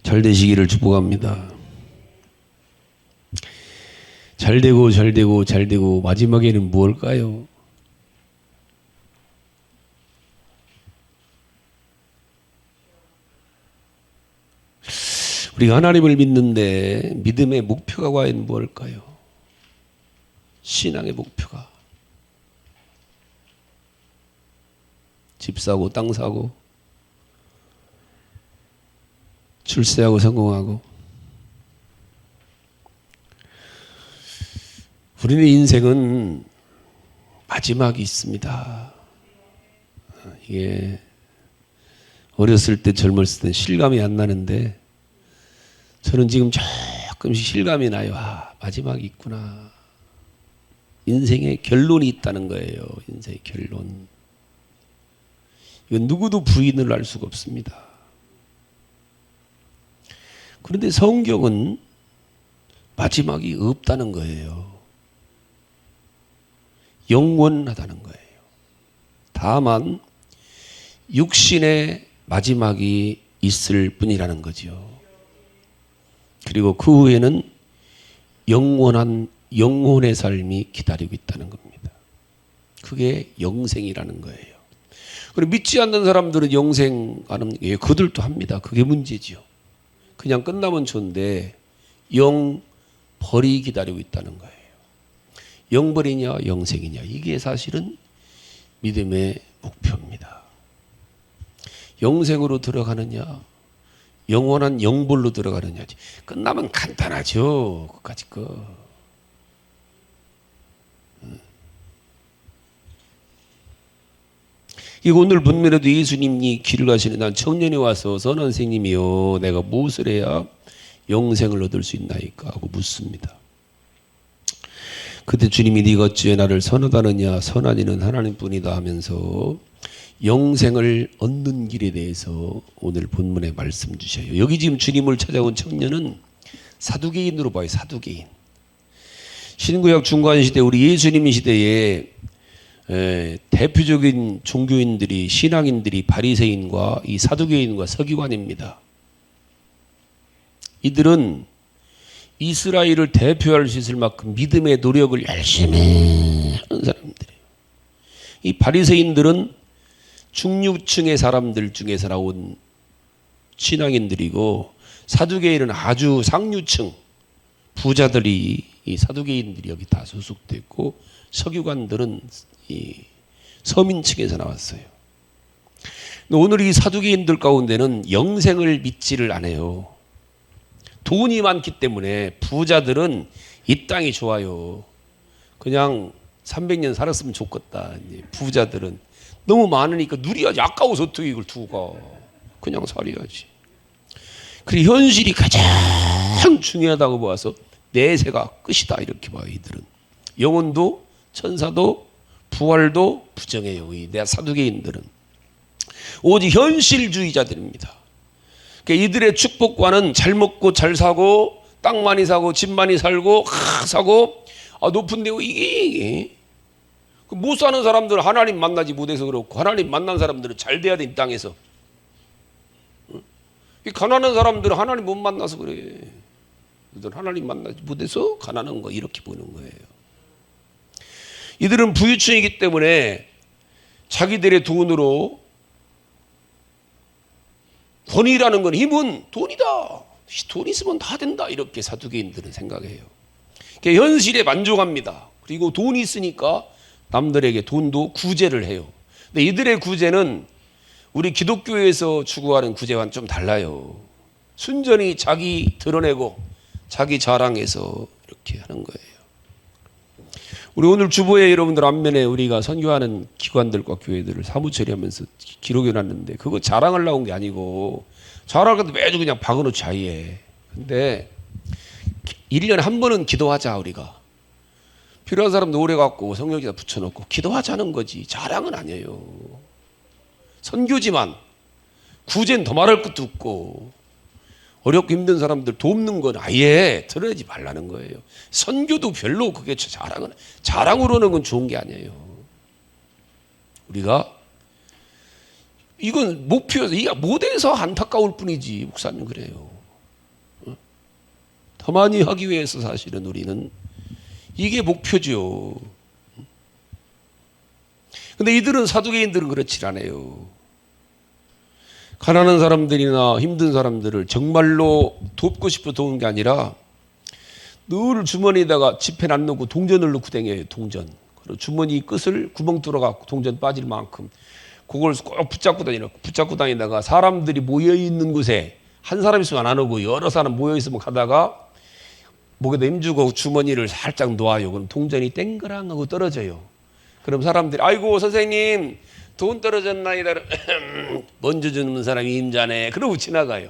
잘 되시기를 축복합니다. 잘 되고 잘 되고 잘 되고 마지막에는 무엇일까요? 우리가 하나님을 믿는데 믿음의 목표가 과연 무엇일까요? 신앙의 목표가 집 사고 땅 사고 출세하고 성공하고. 우리의 인생은 마지막이 있습니다. 이게 어렸을 때 젊었을 때 실감이 안 나는데 저는 지금 조금씩 실감이 나요. 아, 마지막이 있구나. 인생의 결론이 있다는 거예요. 인생의 결론. 이건 누구도 부인을 할 수가 없습니다. 그런데 성경은 마지막이 없다는 거예요. 영원하다는 거예요. 다만 육신의 마지막이 있을 뿐이라는 거죠. 그리고 그 후에는 영원한 영혼의 삶이 기다리고 있다는 겁니다. 그게 영생이라는 거예요. 그리고 믿지 않는 사람들은 영생 안 합니까? 예, 그들도 합니다. 그게 문제지요. 그냥 끝나면 좋은데 영벌이 기다리고 있다는 거예요. 영벌이냐 영생이냐, 이게 사실은 믿음의 목표입니다. 영생으로 들어가느냐 영원한 영벌로 들어가느냐. 끝나면 간단하죠. 그까짓 거. 이거 오늘 본문에도 예수님이 길을 가시는 난 청년이 와서 선한 선생님이요 내가 무엇을 해야 영생을 얻을 수 있나이까 하고 묻습니다. 그때 주님이 네가 어찌 나를 선하다느냐, 선한 이는 하나님뿐이다 하면서 영생을 얻는 길에 대해서 오늘 본문에 말씀 주셔요. 여기 지금 주님을 찾아온 청년은 사두개인으로 봐요. 사두개인. 신구약 중간시대 우리 예수님 시대에 대표적인 종교인들이, 신앙인들이 바리새인과 이 사두개인과 서기관입니다. 이들은 이스라엘을 대표할 수 있을 만큼 믿음의 노력을 열심히 하는 사람들이에요. 이 바리새인들은 중류층의 사람들 중에서 나온 신앙인들이고, 사두개인은 아주 상류층 부자들이, 이 사두개인들이 여기 다 소속되어 있고, 서기관들은 이 서민층에서 나왔어요. 오늘 이 사두개인들 가운데는 영생을 믿지를 않아요. 돈이 많기 때문에 부자들은 이 땅이 좋아요. 그냥 300년 살았으면 좋겠다. 부자들은 너무 많으니까 누려야지. 아까워서 어떻게 이걸 두고 가. 그냥 살아야지. 그리고 현실이 가장 중요하다고 봐서 내세가 끝이다 이렇게 봐요. 이들은 영혼도 천사도 부활도 부정해요. 이 사두개인들은 오직 현실주의자들입니다. 그러니까 이들의 축복과는 잘 먹고 잘 사고 땅 많이 사고 집 많이 살고 사고 높은 데 이게 못 사는 사람들은 하나님 만나지 못해서 그렇고, 하나님 만난 사람들은 잘 돼야 돼. 이 땅에서. 가난한 사람들은 하나님 못 만나서 그래. 하나님 만나지 못해서 가난한 거 이렇게 보는 거예요. 이들은 부유층이기 때문에 자기들의 돈으로, 권위라는 건 힘은 돈이다. 돈 있으면 다 된다. 이렇게 사두개인들은 생각해요. 그러니까 현실에 만족합니다. 그리고 돈이 있으니까 남들에게 돈도 구제를 해요. 근데 이들의 구제는 우리 기독교에서 추구하는 구제와는 좀 달라요. 순전히 자기 드러내고 자기 자랑해서 이렇게 하는 거예요. 우리 오늘 주보에 여러분들 앞면에 우리가 선교하는 기관들과 교회들을 사무처리하면서 기록해 놨는데, 그거 자랑을 나온 게 아니고, 자랑해도 매주 그냥 박아놓지 아예. 근데 1년에 한 번은 기도하자. 우리가 필요한 사람 노래 갖고 성경에다 붙여놓고 기도하자는 거지, 자랑은 아니에요. 선교지만 구제는 더 말할 것도 없고, 어렵고 힘든 사람들 돕는 건 아예 드러내지 말라는 거예요. 선교도 별로 그게 자랑으로는 건 좋은 게 아니에요. 우리가 이건 목표여서 이게 못해서 안타까울 뿐이지. 목사님 그래요. 더 많이 하기 위해서 사실은 우리는 이게 목표죠. 근데 이들은 사두개인들은 그렇지 않아요. 가난한 사람들이나 힘든 사람들을 정말로 돕고 싶어 도운 게 아니라 늘 주머니에다가 지폐 안 넣고 동전을 넣고 다녀요. 동전. 그리고 주머니 끝을 구멍 뚫어갖고 동전 빠질 만큼 그걸 꼭 붙잡고 다니다가 사람들이 모여있는 곳에 한 사람 있으면 안 오고 여러 사람 모여있으면 가다가 목에다 힘주고 주머니를 살짝 놓아요. 그럼 동전이 땡그랑 하고 떨어져요. 그럼 사람들이 아이고 선생님 돈 떨어졌나이다. 먼저 주는 사람이 임자네. 그러고 지나가요.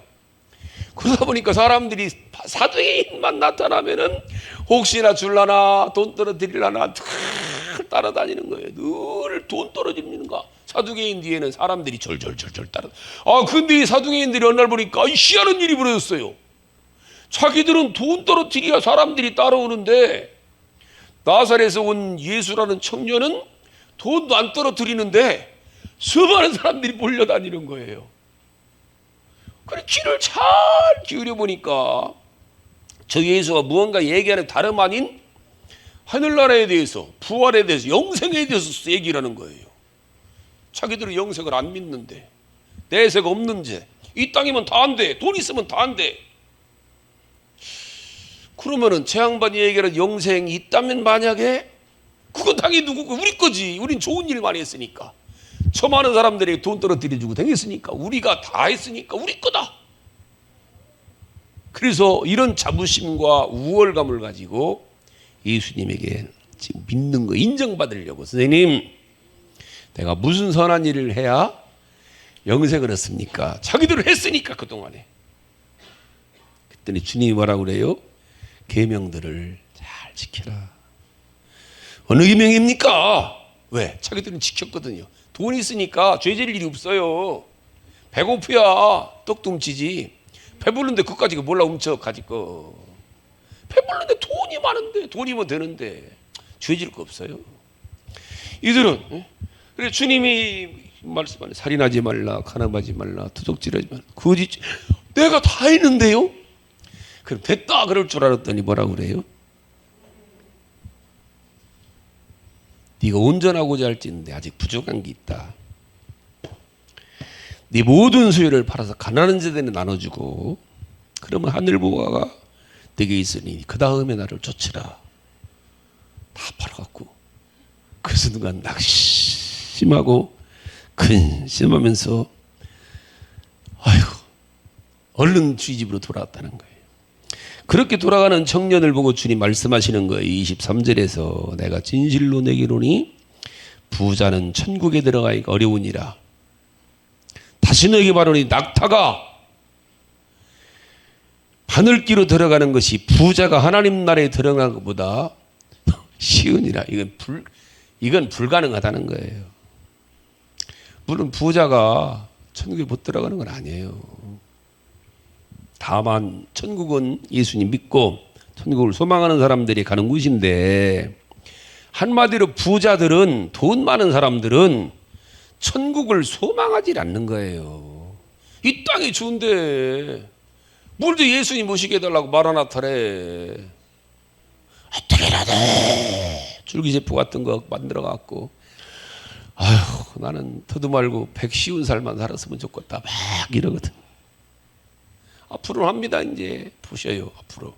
그러다 보니까 사람들이 사두개인만 나타나면은 혹시나 줄라나 돈 떨어뜨리려나 따라다니는 거예요. 늘 돈 떨어지는가. 사두개인 뒤에는 사람들이 절절절절 따라. 아 근데 이 사두개인들이 어느 날 보니까 희한한 일이 벌어졌어요. 자기들은 돈 떨어뜨려야 사람들이 따라오는데 나사렛에서 온 예수라는 청년은 돈도 안 떨어뜨리는데 수많은 사람들이 몰려다니는 거예요. 그래 귀를 잘 기울여 보니까 저 예수가 무언가 얘기하는 다름 아닌 하늘나라에 대해서, 부활에 대해서, 영생에 대해서 얘기를 하는 거예요. 자기들은 영생을 안 믿는데, 내세가 없는지, 이 땅이면 다 안 돼, 돈 있으면 다 안 돼. 그러면은 제 양반이 얘기하는 영생이 있다면 만약에 그건 당연히 누구고 우리 거지. 우린 좋은 일 많이 했으니까. 저 많은 사람들에게 돈 떨어뜨려주고 다녔으니까 우리가 다 했으니까 우리 거다. 그래서 이런 자부심과 우월감을 가지고 예수님에게 지금 믿는 거 인정받으려고 선생님 내가 무슨 선한 일을 해야 영생을 얻습니까? 자기들은 했으니까 그동안에. 그랬더니 주님이 뭐라고 그래요? 계명들을 잘 지켜라. 어느 계명입니까? 왜? 자기들은 지켰거든요. 돈 있으니까 죄질 일이 없어요. 배고프야 떡도 훔치지. 배부른데 그까지 몰라 훔쳐 가질 거. 배부른데 돈이 많은데 돈이면 되는데 죄질 거 없어요. 이들은 그래 주님이 말씀하는 살인하지 말라, 간음하지 말라, 도둑질하지 말라, 거짓 내가 다 했는데요. 그럼 됐다 그럴 줄 알았더니 뭐라고 그래요? 네가 온전하고자 할지는데 아직 부족한 게 있다. 네 모든 소유를 팔아서 가난한 자들에게 나눠주고 그러면 하늘보화가 네게 있으니 그 다음에 나를 쫓으라. 다 팔아갖고 그 순간 낙심하고 근심하면서 아휴 얼른 주의 집으로 돌아왔다는 거예요. 그렇게 돌아가는 청년을 보고 주님 말씀하시는 거예요. 23절에서 내가 진실로 내게 이르노니 부자는 천국에 들어가기가 어려우니라. 다시 너에게 말하노니 낙타가 바늘기로 들어가는 것이 부자가 하나님 나라에 들어가는 것보다 쉬우니라. 이건 불가능하다는 거예요. 물론 부자가 천국에 못 들어가는 건 아니에요. 다만 천국은 예수님 믿고 천국을 소망하는 사람들이 가는 곳인데 한마디로 부자들은 돈 많은 사람들은 천국을 소망하지 않는 거예요. 이 땅이 좋은데 뭘 또 예수님 모시게 해달라고 마라나타래. 어떻게라도 줄기세포 같은 거 만들어갖고 아휴 나는 더도 말고 100쉬운 살만 살았으면 좋겠다 막 이러거든. 앞으로 합니다. 이제 보셔요. 앞으로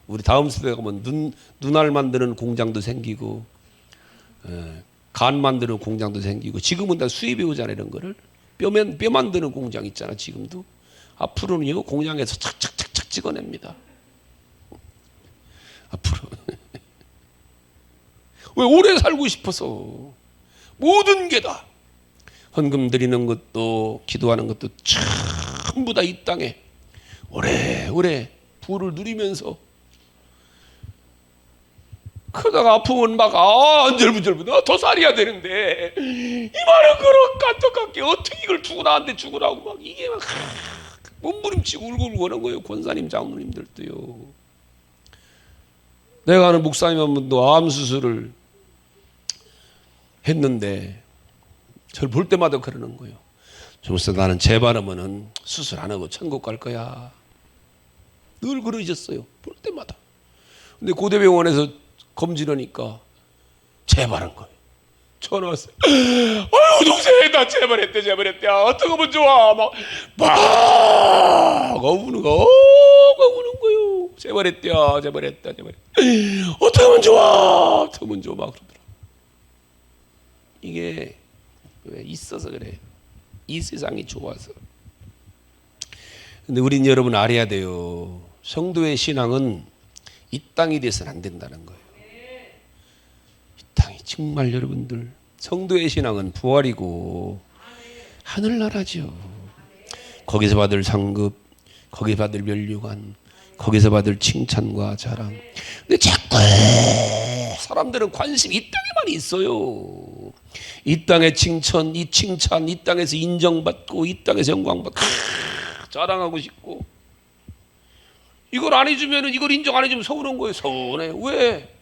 우리 다음 세대가 가면 눈알 만드는 공장도 생기고 간 만드는 공장도 생기고 지금은 다 수입해 오잖아. 이런 거를 뼈 만드는 공장 있잖아. 지금도 앞으로는요 공장에서 착착착착 찍어냅니다. 앞으로 왜 오래 살고 싶어서 모든 게 다 헌금 드리는 것도 기도하는 것도 전부 다 이 땅에 오래오래 부를 누리면서 그러다가 아프면 막 안절부절부 더 살아야 되는데 이만한 거로 까떡같게 어떻게 이걸 두고 나한테 죽으라고 막 이게 막 몸부림치고 울고 하는 거예요. 권사님 장로님들도요. 내가 아는 목사님 한 분도 암 수술을 했는데 저를 볼 때마다 그러는 거예요. 좀 있어 나는 재발하면은 수술 안 하고 천국 갈 거야. 늘 그러셨어요. 볼 때마다. 근데 고대병원에서 검진하니까 재발한 거예요. 전화 왔어요. 아유 동생 나 재발했대. 어떻게 하면 좋아? 막 우는 거요. 재발했대. 어떻게 하면 좋아? 막 그러더라. 이게 왜 있어서 그래요. 이 세상이 좋아서. 근데 우린 여러분 알아야 돼요. 성도의 신앙은 이 땅이 돼서는 안 된다는 거예요. 이 땅이 정말 여러분들 성도의 신앙은 부활이고 하늘나라죠. 거기서 받을 상급, 거기서 받을 면류관, 거기서 받을 칭찬과 자랑. 근데 자꾸 사람들은 관심이 이 땅에만 있어요. 이 땅의 칭찬, 이 땅에서 인정받고 이 땅에서 영광받고 자랑하고 싶고, 이걸 안 해주면, 이걸 인정 안 해주면 서운한 거예요. 서운해. 왜?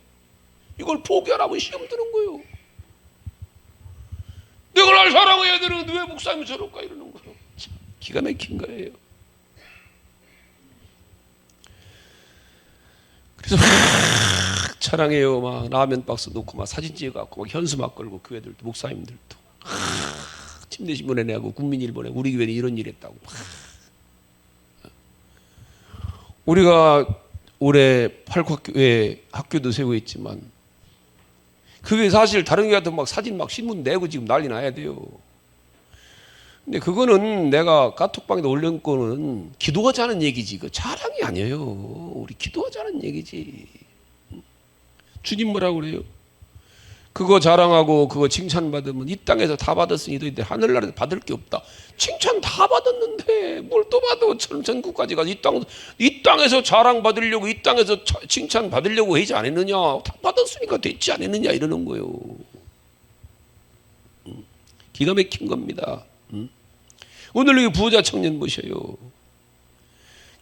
이걸 포기 안 하면 시험 드는 거예요. 내가 날 사랑해야 되는데 왜 목사님이 저럴까 이러는 거예요. 참 기가 막힌 거예요. 그래서 막 자랑해요. 막 라면 박스 놓고 막 사진 찍어갖고 막 현수 막 걸고 교회들도 목사님들도 침대신문에 내고 국민일보에 우리 교회는 이런 일 했다고. 우리가 올해 팔국교회 학교도 세우고 있지만 그게 사실 다른 교회 같은 막 사진 막 신문 내고 지금 난리 나야 돼요. 근데 그거는 내가 카톡방에도 올린 거는 기도하자는 얘기지 그 자랑이 아니에요. 우리 기도하자는 얘기지. 주님 뭐라고 그래요? 그거 자랑하고 그거 칭찬받으면 이 땅에서 다 받았으니 너희들 하늘나라에서 받을 게 없다. 칭찬 다 받았는데 뭘 또 받아? 전국까지 가서 이 땅에서 자랑받으려고 이 땅에서 칭찬 받으려고 하지 않았느냐? 다 받았으니까 됐지 않았느냐 이러는 거예요. 기가 막힌 겁니다. 오늘 여기 부자 청년 보셔요.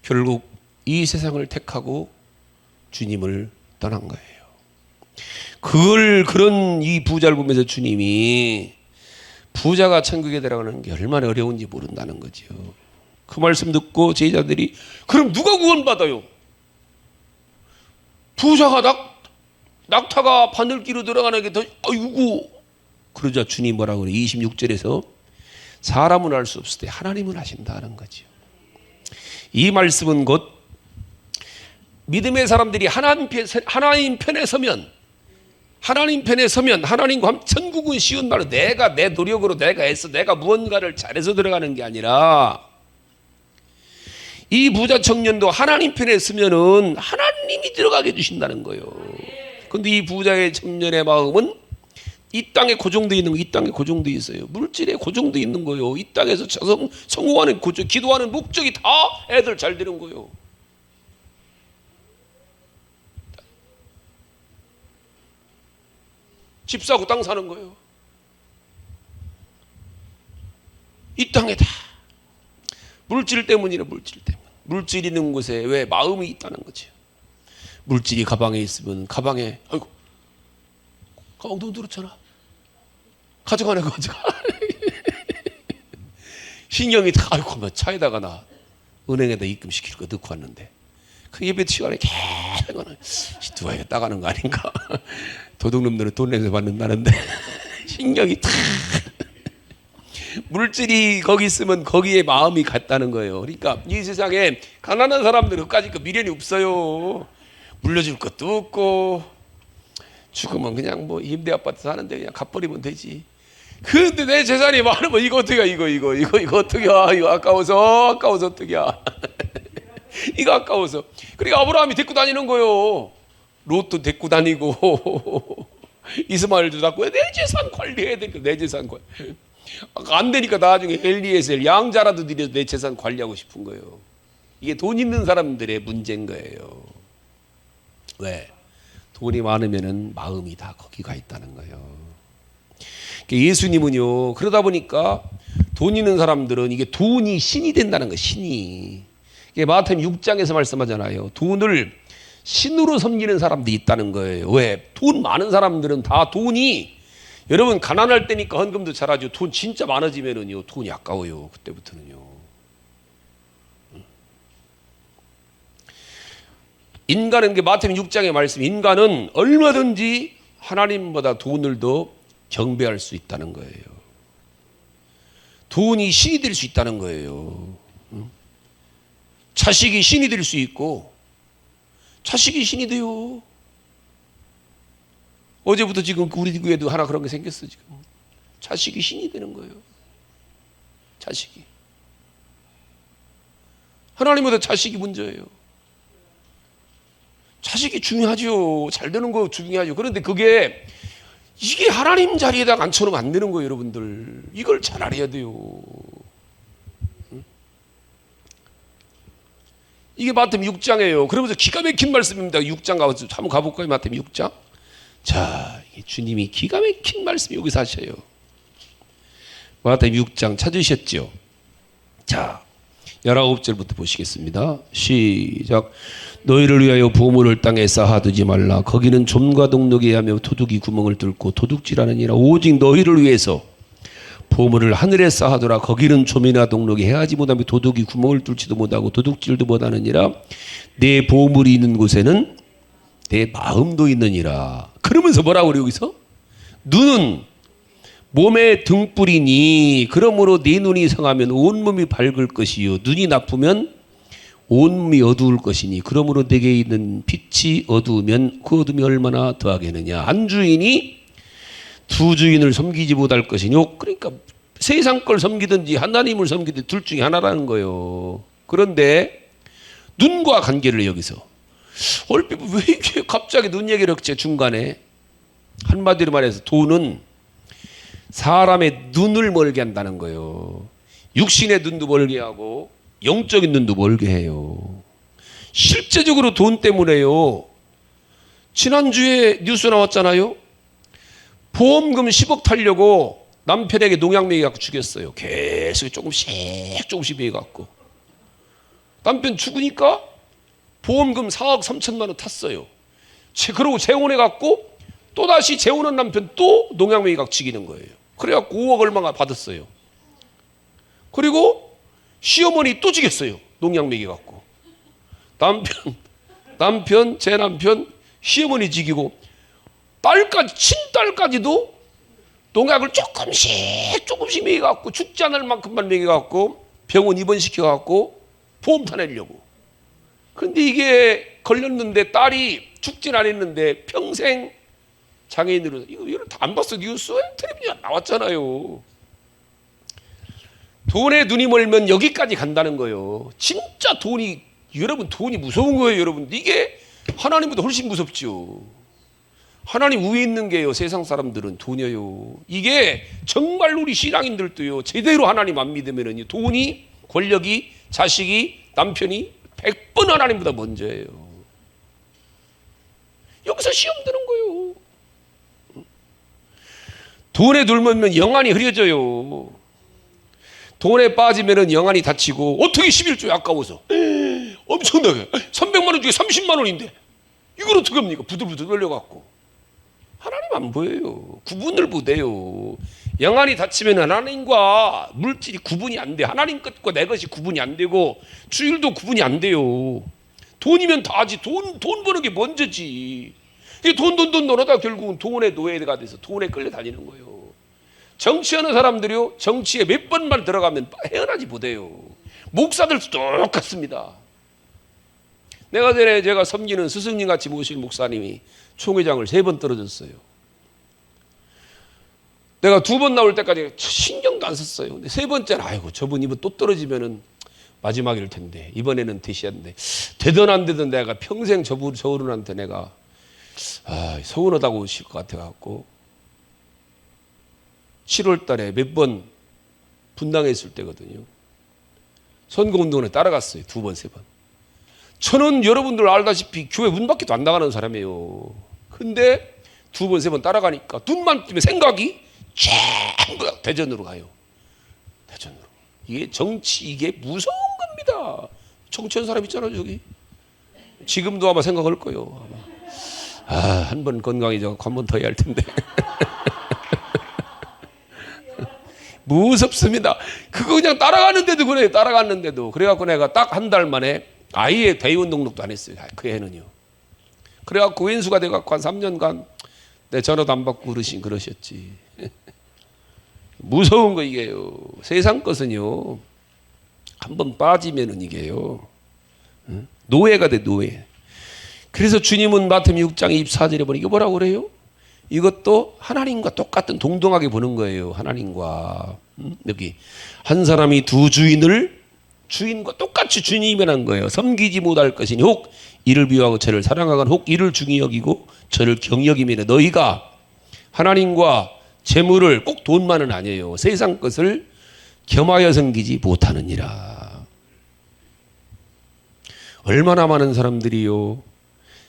결국 이 세상을 택하고 주님을 떠난 거예요. 그런 이 부자를 보면서 주님이 부자가 천국에 들어가는 게 얼마나 어려운지 모른다는 거죠. 그 말씀 듣고 제자들이 그럼 누가 구원받아요? 부자가 낙타가 바늘기로 들어가는 게 더 아이고. 그러자 주님 뭐라고 그래? 26절에서 사람은 알 수 없을 때 하나님은 하신다는 거죠. 이 말씀은 곧 믿음의 사람들이 하나님 편에 서면 하나님과 천국은 쉬운 말로 내가 내 노력으로 내가 애써 내가 무언가를 잘해서 들어가는 게 아니라 이 부자 청년도 하나님 편에 서면은 하나님이 들어가게 해주신다는 거예요. 근데 이 부자의 청년의 마음은 이 땅에 고정되어 있는 거, 이 땅에 고정되어 있어요. 물질에 고정되어 있는 거예요. 이 땅에서 성공하는 기도하는 목적이 다 애들 잘 되는 거예요. 집 사고 땅 사는 거예요. 이 땅에 다 물질 때문이라 물질 때문. 물질 있는 곳에 왜 마음이 있다는 거죠. 물질이 가방에 있으면 가방에 아이고 가방 돈 들었잖아. 가져가네. 신경이 다 아이고 차에다가 나 은행에다 입금시킬 거 넣고 왔는데 그 예배 시간에 계속 누가 이거 따가는 거 아닌가. 도둑놈들은 돈 내서 받는다는데 신경이 다 물질이 거기 있으면 거기에 마음이 갔다는 거예요. 그러니까 이 세상에 가난한 사람들은 끝까지 그 미련이 없어요. 물려줄 것도 없고 죽으면 그냥 뭐 임대 아파트 사는데 그냥 갚버리면 되지. 그런데 내 재산이 많으면 이거 어떻게 이거 어떻게 이거 아까워서 어떻게 이거 아까워서. 그러니까 아브라함이 데리고 다니는 거예요. 롯도 데리고 다니고 이스마엘도 갖고 내 재산 관리해야 되니까 내 재산 관리 안 되니까 나중에 엘리에셀 양자라도 드려서 내 재산 관리하고 싶은 거예요. 이게 돈 있는 사람들의 문제인 거예요. 왜? 돈이 많으면은 마음이 다 거기가 있다는 거예요. 예수님은요 그러다 보니까 돈 있는 사람들은 이게 돈이 신이 된다는 거예요. 신이. 이게 마태복음 6장에서 말씀하잖아요. 돈을 신으로 섬기는 사람들이 있다는 거예요. 왜? 돈 많은 사람들은 다 돈이 여러분 가난할 때니까 헌금도 잘하죠. 돈 진짜 많아지면은요 돈이 아까워요. 그때부터는요. 인간은 그 마태복음 6장의 말씀, 인간은 얼마든지 하나님보다 돈을 더 경배할 수 있다는 거예요. 돈이 신이 될 수 있다는 거예요. 자식이 신이 될 수 있고, 자식이 신이 돼요. 어제부터 지금 우리 교회도 하나 그런 게 생겼어. 지금 자식이 신이 되는 거예요. 자식이. 하나님보다 자식이 문제예요. 자식이 중요하죠. 잘 되는 거 중요하죠. 그런데 이게 하나님 자리에다가 앉혀놓으면 안 되는 거예요, 여러분들. 이걸 잘 알아야 돼요. 이게 마태복음 6장이에요. 그러면서 기가 막힌 말씀입니다. 6장 가서 한번 가볼까요? 마태복음 6장. 자, 주님이 기가 막힌 말씀 여기서 하셔요. 마태복음 6장 찾으셨죠? 자, 19절부터 보시겠습니다. 시작. 너희를 위하여 보물을 땅에 쌓아두지 말라. 거기는 좀과 동록이 하며 도둑이 구멍을 뚫고 도둑질하느니라. 오직 너희를 위해서 보물을 하늘에 쌓아두라. 거기는 좀이나 동록이 해하지 못하며 도둑이 구멍을 뚫지도 못하고 도둑질도 못하느니라. 내 보물이 있는 곳에는 내 마음도 있느니라. 그러면서 뭐라고 그래요 여기서? 눈은 몸의 등불이니 그러므로 네 눈이 성하면 온몸이 밝을 것이요 눈이 나쁘면 온몸이 어두울 것이니 그러므로 내게 있는 빛이 어두우면 그 어둠이 얼마나 더하겠느냐. 한 주인이 두 주인을 섬기지 못할 것이뇨. 그러니까 세상 걸 섬기든지 하나님을 섬기든지 둘 중에 하나라는 거예요. 그런데 눈과 관계를 여기서 얼핏 왜 이렇게 갑자기 눈 얘기를 했지 중간에. 한마디로 말해서 돈은 사람의 눈을 멀게 한다는 거예요. 육신의 눈도 멀게 하고 영적인 눈도 멀게 해요. 실제적으로 돈 때문에요. 지난주에 뉴스 나왔잖아요. 보험금 10억 타려고 남편에게 농약 먹여갖고 죽였어요. 계속 조금씩 먹여갖고. 남편 죽으니까 보험금 4억 3천만 원 탔어요. 그러고 재혼해갖고 또다시 재혼한 남편 또 농약 먹여갖고 죽이는 거예요. 그래갖고 5억 얼마가 받았어요. 그리고 시어머니 또 죽였어요. 농약 먹여갖고. 제 남편 시어머니 죽이고 친딸까지도 농약을 조금씩 먹여갖고 죽지 않을 만큼만 먹여갖고 병원 입원시켜갖고 보험 타내려고. 근데 이게 걸렸는데 딸이 죽진 않았는데 평생 장애인으로. 이거 다 안 봤어. 뉴스에 텔레비전 나왔잖아요. 돈에 눈이 멀면 여기까지 간다는 거예요. 진짜 여러분 돈이 무서운 거예요. 여러분 이게 하나님보다 훨씬 무섭죠. 하나님 위에 있는 게요. 세상 사람들은 돈이에요. 이게 정말 우리 신앙인들도요. 제대로 하나님 안 믿으면은 돈이, 권력이, 자식이, 남편이 100번 하나님보다 먼저예요. 여기서 시험 드는 거예요. 돈에 눌면 영안이 흐려져요. 돈에 빠지면은 영안이 다치고 어떻게 11조에 아까워서 엄청나게 300만 원 중에 30만 원인데 이걸 어떻게 합니까? 부들부들 떨려갖고. 하나님 안 보여요. 구분을 못해요. 영안이 다치면 하나님과 물질이 구분이 안 돼. 하나님 것과 내 것이 구분이 안 되고 주일도 구분이 안 돼요. 돈이면 다지. 돈 버는 게 먼저지. 돈 넣어다 결국은 돈의 노예가 돼서 돈에 끌려다니는 거예요. 정치하는 사람들이요. 정치에 몇 번만 들어가면 헤어나지 못해요. 목사들도 똑같습니다. 내가 전에 제가 섬기는 스승님 같이 모실 목사님이 총회장을 3번 떨어졌어요. 내가 2번 나올 때까지 신경도 안 썼어요. 근데 3번째는 아이고 저분 이번 또 떨어지면은 마지막일 텐데 이번에는 되시는데 되든 안 되든 내가 평생 저분한테 내가 서운하다고 오실 것 같아갖고 7월 달에 몇 번 분당했을 때거든요. 선거운동에 따라갔어요. 2번, 3번. 저는 여러분들 알다시피 교회 문 밖에도 안 나가는 사람이에요. 근데 2번, 3번 따라가니까 눈만 뜨면 생각이 전부 대전으로 가요. 대전으로. 이게 정치, 이게 무서운 겁니다. 정치하는 사람 있잖아요, 저기. 지금도 아마 생각할 거예요. 한 번 건강해져 한 번 더 해야 할 텐데. 무섭습니다. 그거 그냥 따라가는데도 그래요. 따라갔는데도. 그래갖고 내가 딱 한 달 만에 아예 대의원 등록도 안 했어요. 그 해는요. 그래갖고 왼수가 돼갖고 한 3년간 내 전화도 안 받고 그러셨지. 무서운 거 이게요. 세상 것은요, 한번 빠지면은 이게요, 노예가 돼, 노예. 그래서 주님은 마태복음 6장 24절에 보니 이거 뭐라고 그래요? 이것도 하나님과 똑같은 동등하게 보는 거예요. 하나님과. 여기 한 사람이 두 주인과 똑같이 주님이라는 거예요. 섬기지 못할 것이니 혹 이를 미워하고 저를 사랑하건 혹 이를 중히 여기고 저를 경히 여기면 너희가 하나님과 재물을 꼭 돈만은 아니에요. 세상 것을 겸하여 섬기지 못하느니라. 얼마나 많은 사람들이요,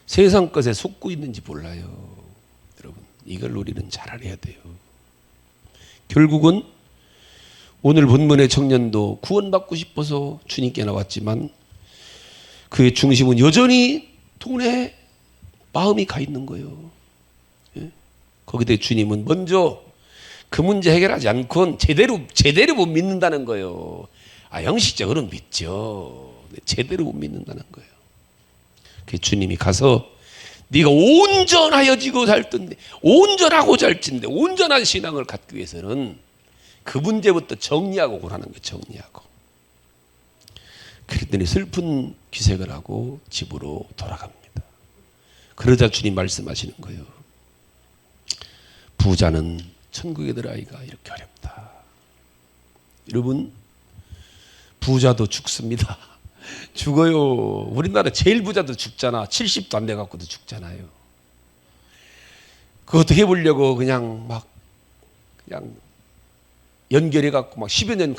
세상 것에 속고 있는지 몰라요. 여러분, 이걸 우리는 잘 알아야 돼요. 결국은 오늘 본문의 청년도 구원받고 싶어서 주님께 나왔지만 그의 중심은 여전히 돈에 마음이 가 있는 거예요. 예? 거기에 주님은 먼저 그 문제 해결하지 않고는 제대로 못 믿는다는 거예요. 형식적으로는 믿죠. 제대로 못 믿는다는 거예요. 그 주님이 가서 네가 온전하여지고 살던데, 온전하고 잘진데, 온전한 신앙을 갖기 위해서는 그 문제부터 정리하고 오라는 거예요. 정리하고. 그랬더니 슬픈 기색을 하고 집으로 돌아갑니다. 그러자 주님 말씀하시는 거예요. 부자는 천국에 들어가기가 이렇게 어렵다. 여러분, 부자도 죽습니다. 죽어요. 우리나라 제일 부자도 죽잖아. 70도 안 돼갖고도 죽잖아요. 그것도 해보려고 그냥 연결해갖고 막 10여 년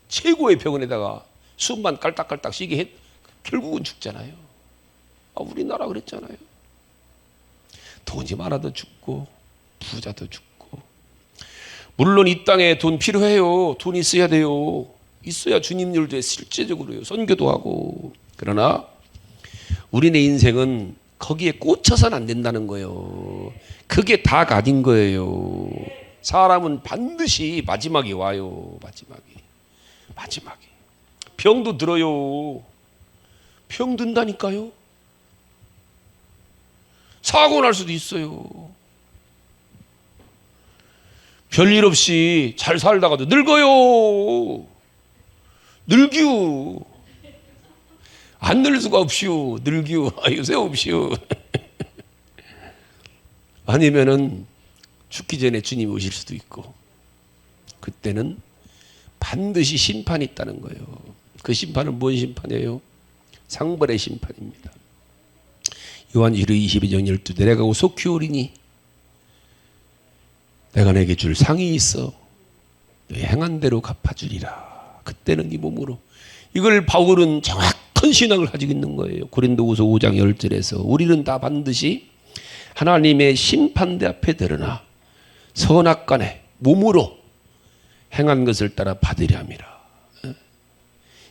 최고의 병원에다가 숨만 깔딱깔딱 쉬게 했, 결국은 죽잖아요. 우리나라 그랬잖아요. 돈이 많아도 죽고 부자도 죽고. 물론 이 땅에 돈 필요해요. 돈 있어야 돼요. 있어야 주님 일도 해, 실제적으로요. 선교도 하고. 그러나 우리네 인생은 거기에 꽂혀서는 안 된다는 거예요. 그게 다 가진 거예요. 사람은 반드시 마지막에 와요. 마지막에. 병도 들어요. 병 든다니까요. 사고 날 수도 있어요. 별일 없이 잘 살다가도 늙어요. 늙유. 안 늙을 수가 없슈. 늙유. 요새 없슈. 아니면은 죽기 전에 주님이 오실 수도 있고, 그때는 반드시 심판이 있다는 거예요. 그 심판은 뭔 심판이에요? 상벌의 심판입니다. 요한일후 22장 12 내가 속히 오리니 내가 내게 줄 상이 있어 너희 행한 대로 갚아주리라. 그때는 네 몸으로. 이걸 바울은 정확한 신앙을 가지고 있는 거예요. 고린도후서 5장 10절에서 우리는 다 반드시 하나님의 심판대 앞에 드러나 선악간에 몸으로 행한 것을 따라 받으려 함이라.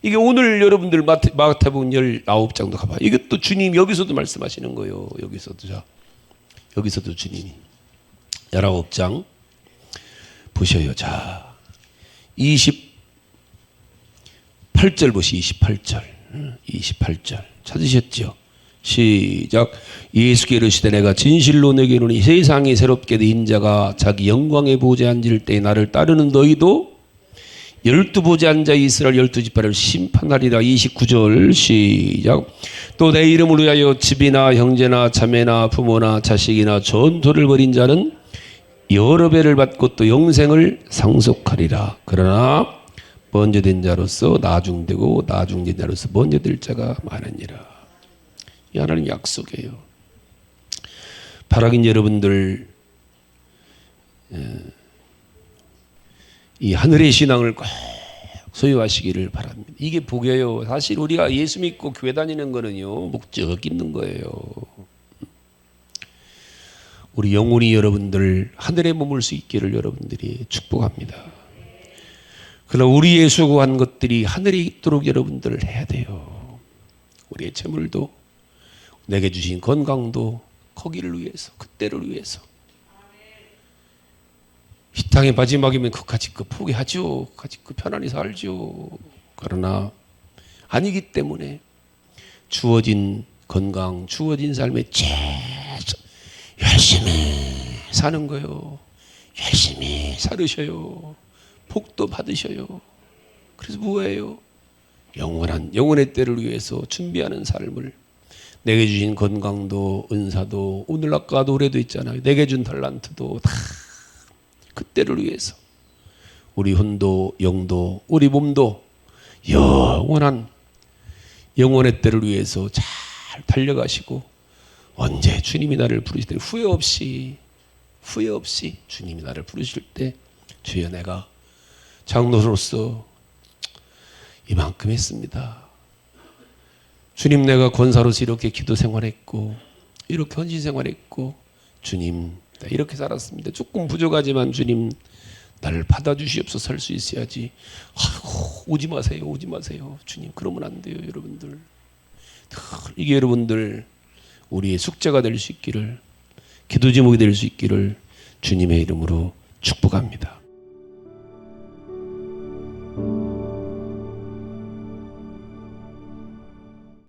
이게 오늘 여러분들 마태복음 19장도 가봐요. 이것도 주님 여기서도 말씀하시는 거예요. 여기서도 주님이 19장 보셔요. 자, 28절 보시. 28절 찾으셨죠? 시작. 예수께 이르시되 내가 진실로 내게 이르노니 세상이 새롭게 된 자가 자기 영광의 보좌에 앉을 때 나를 따르는 너희도 12보좌에 앉아 이스라엘 12지파를 심판하리라. 29절 시작. 또 내 이름을 위하여 집이나 형제나 자매나 부모나 자식이나 전토를 벌인 자는 여러 배를 받고 또 영생을 상속하리라. 그러나 먼저 된 자로서 나중되고 나중된 자로서 먼저 될 자가 많으니라. 이 하나님 약속이에요. 바라긴 여러분들 이 하늘의 신앙을 꼭 소유하시기를 바랍니다. 이게 복이에요. 사실 우리가 예수 믿고 교회 다니는 거는요, 목적 있는 거예요. 우리 영혼이 여러분들 하늘에 머물 수 있기를 여러분들이 축복합니다. 그러나 우리의 수고한 것들이 하늘에 있도록 여러분들 해야 돼요. 우리의 재물도, 내게 주신 건강도 거기를 위해서, 그때를 위해서. 이 땅의 마지막이면 그까짓 거 포기하죠. 그까짓 거 편안히 살죠. 그러나 아니기 때문에 주어진 건강, 주어진 삶의 열심히 사는 거요. 열심히 살으셔요. 복도 받으셔요. 그래서 뭐예요? 영원의 때를 위해서 준비하는 삶을, 내게 주신 건강도 은사도 오늘 아까 노래도 있잖아요. 내게 준 달란트도 다 그 때를 위해서 우리 혼도 영도 우리 몸도 영원의 때를 위해서 잘 달려가시고, 언제 주님이 나를 부르실 때 후회 없이 주님이 나를 부르실 때, 주여 내가 장로로서 이만큼 했습니다. 주님, 내가 권사로서 이렇게 기도 생활했고 이렇게 헌신 생활했고, 주님 나 이렇게 살았습니다. 조금 부족하지만 주님 나를 받아주시옵소서 할 수 있어야지. 아이고, 오지 마세요 주님, 그러면 안 돼요. 여러분들, 이게 여러분들 우리의 숙제가 될 수 있기를, 기도 제목이 될 수 있기를 주님의 이름으로 축복합니다.